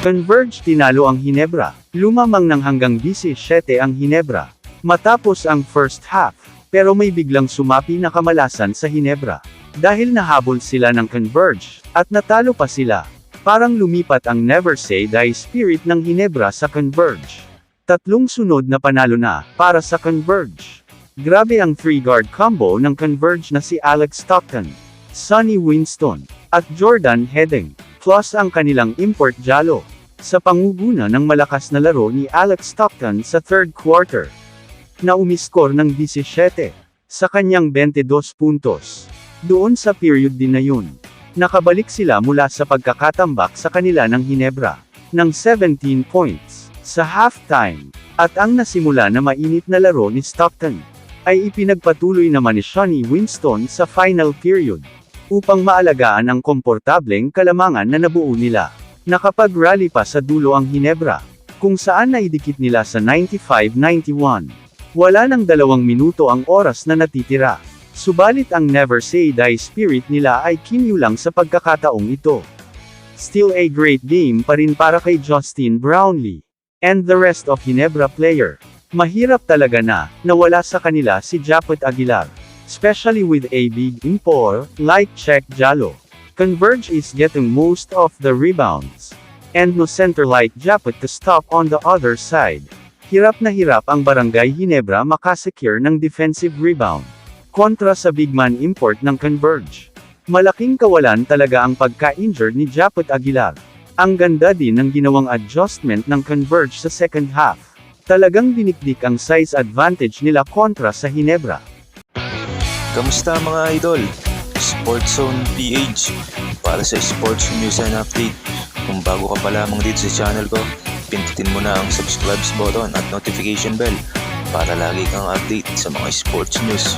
Converge tinalo ang Ginebra. Lumamang ng hanggang 17 ang Ginebra. Matapos ang first half, pero may biglang sumapi na kamalasan sa Ginebra. Dahil nahabol sila ng Converge, at natalo pa sila. Parang lumipat ang Never Say Die spirit ng Ginebra sa Converge. Tatlong sunod na panalo na, para sa Converge. Grabe ang 3-guard combo ng Converge na si Alex Stockton, Sonny Winston, at Jordan Heading, plus ang kanilang import Jalo. Sa pangunguna ng malakas na laro ni Alex Stockton sa third quarter, na umiskor ng 17, sa kanyang 22 puntos. Doon sa period din na yun, nakabalik sila mula sa pagkakatambak sa kanila ng Ginebra, ng 17 points, sa halftime, at ang nasimula na mainit na laro ni Stockton, ay ipinagpatuloy naman ni Sonny Winston sa final period, upang maalagaan ang komportableng kalamangan na nabuo nila. Nakapag-rally pa sa dulo ang Ginebra, kung saan naidikit nila sa 95-91. Wala nang 2 minuto ang oras na natitira. Subalit ang Never Say Die spirit nila ay kiniulang sa pagkakataong ito. Still a great game pa rin para kay Justin Brownlee, and the rest of Ginebra player. Mahirap talaga na, nawala sa kanila si Japet Aguilar. Especially with a big import, like Check Jalo. Converge is getting most of the rebounds. And no center like Japet to stop on the other side. Hirap na hirap ang Barangay Ginebra makasecure ng defensive rebound. Kontra sa big man import ng Converge. Malaking kawalan talaga ang pagka-injured ni Japet Aguilar. Ang ganda din ng ginawang adjustment ng Converge sa second half. Talagang dinikdik ang size advantage nila kontra sa Ginebra. Kamusta mga idol? Sports Zone PH para sa sports news and update. Kung bago ka pa lamang dito sa channel ko, pindutin mo na ang subscribe button at notification bell para lagi kang update sa mga sports news.